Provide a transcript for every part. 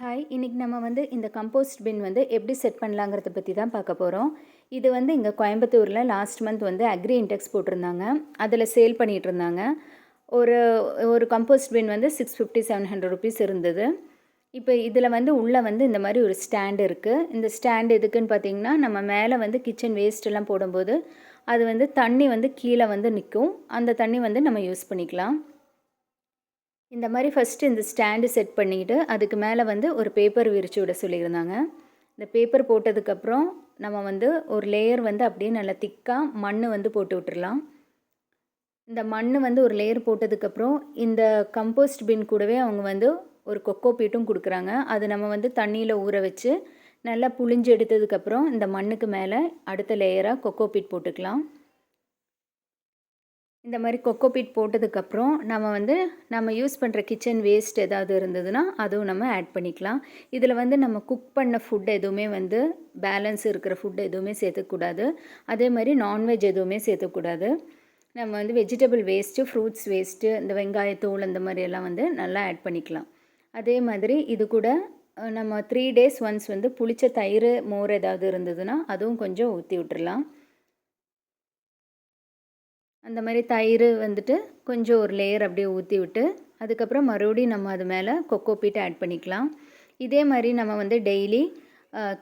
Hi, இன்னைக்கு நம்ம இந்த கம்போஸ்ட் பின் எப்படி செட் பண்ணலாங்கிறத பற்றி தான் பார்க்க போகிறோம். இது இங்கே கோயம்புத்தூரில் லாஸ்ட் மந்த் அக்ரி இன்டெக்ஸ் போட்டிருந்தாங்க. அதில் சேல் பண்ணிகிட்டு இருந்தாங்க. ஒரு ஒரு கம்போஸ்ட் பின் 650-700 இருந்தது. இப்போ இதில் உள்ளே இந்த மாதிரி ஒரு ஸ்டாண்ட் இருக்குது. இந்த ஸ்டாண்ட் எதுக்குன்னு பார்த்தீங்கன்னா, நம்ம மேலே கிச்சன் வேஸ்ட்டெல்லாம் போடும்போது அது தண்ணி கீழே நிற்கும். அந்த தண்ணி நம்ம யூஸ் பண்ணிக்கலாம். இந்த மாதிரி ஃபஸ்ட்டு இந்த ஸ்டாண்டு செட் பண்ணிவிட்டு அதுக்கு மேலே ஒரு பேப்பர் விரித்து விட சொல்லியிருந்தாங்க. இந்த பேப்பர் போட்டதுக்கப்புறம் நம்ம ஒரு லேயர் அப்படியே நல்லா திக்காக மண் போட்டு விட்டுறலாம். இந்த மண் ஒரு லேயர் போட்டதுக்கப்புறம் இந்த கம்போஸ்ட் பின் கூடவே அவங்க ஒரு கொக்கோ பீட்டும் கொடுக்குறாங்க. அது நம்ம தண்ணியில் ஊற வச்சு நல்லா புழிஞ்சு எடுத்ததுக்கப்புறம் இந்த மண்ணுக்கு மேலே அடுத்த லேயராக கொக்கோ பீட் போட்டுக்கலாம். இந்த மாதிரி கொக்கோ பீட் போட்டதுக்கப்புறம் நம்ம யூஸ் பண்ணுற கிச்சன் வேஸ்ட் ஏதாவது இருந்ததுன்னா அதுவும் நம்ம ஆட் பண்ணிக்கலாம். இதில் நம்ம குக் பண்ண ஃபுட் எதுவுமே பேலன்ஸ் இருக்கிற ஃபுட் எதுவுமே சேர்த்துக்கூடாது. அதே மாதிரி நான்வெஜ் எதுவுமே சேர்த்துக்கூடாது. நம்ம வெஜிடபிள் வேஸ்ட்டு, ஃப்ரூட்ஸ் வேஸ்ட்டு, இந்த வெங்காயத்தூள் இந்த மாதிரியெல்லாம் நல்லா ஆட் பண்ணிக்கலாம். அதே மாதிரி இது கூட நம்ம 3 days ஒன்ஸ் புளிச்ச தயிர், மோர் ஏதாவது இருந்ததுன்னா அதுவும் கொஞ்சம் ஊற்றி விட்டுறலாம். அந்த மாதிரி தயிர் கொஞ்சம் ஒரு லேயர் அப்படியே ஊற்றி விட்டு அதுக்கப்புறம் மறுபடியும் நம்ம அது மேலே கொக்கோ பீட் ஆட் பண்ணிக்கலாம். இதே மாதிரி நம்ம டெய்லி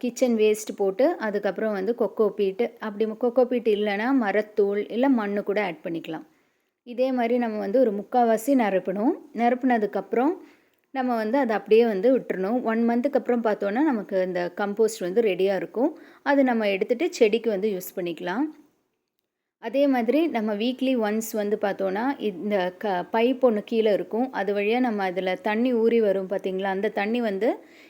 கிச்சன் வேஸ்ட் போட்டு அதுக்கப்புறம் கொக்கோ பீட்டு, அப்படி கொக்கோ பீட் இல்லைன்னா மரத்தூள் இல்லை மண் கூட ஆட் பண்ணிக்கலாம். இதே மாதிரி நம்ம ஒரு முக்கால்வாசி நிரப்புனதுக்கப்புறம் நம்ம அதை அப்படியே விட்டுறணும். 1 மந்த்துக்கு அப்புறம் பார்த்தோன்னா நமக்கு இந்த கம்போஸ்ட் ரெடியாக இருக்கும். அது நம்ம எடுத்துகிட்டு செடிக்கு யூஸ் பண்ணிக்கலாம். அதே மாதிரி நம்ம வீக்லி ஒன்ஸ் பார்த்தோன்னா இந்த பைப் ஒன்று கீழே இருக்கும். அது வழியாக நம்ம அதில் தண்ணி ஊறி வரும் பார்த்திங்களா, அந்த தண்ணி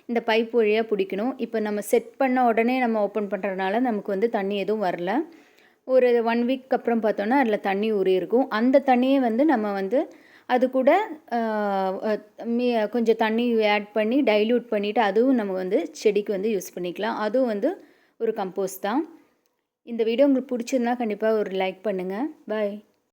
இந்த பைப் வழியாக பிடிக்கணும். இப்போ நம்ம செட் பண்ண உடனே நம்ம ஓப்பன் பண்ணுறதுனால நமக்கு தண்ணி எதுவும் வரல. ஒரு 1 வீக் அப்புறம் பார்த்தோன்னா அதில் தண்ணி ஊறி இருக்கும். அந்த தண்ணியை நம்ம அது கூட கொஞ்சம் தண்ணி ஆட் பண்ணி டைல்யூட் பண்ணிவிட்டு அதுவும் நம்ம செடிக்கு யூஸ் பண்ணிக்கலாம். அதுவும் ஒரு கம்போஸ்ட் தான். இந்த வீடியோ உங்களுக்கு பிடிச்சிருந்தா கண்டிப்பாக ஒரு லைக் பண்ணுங்கள். பாய்.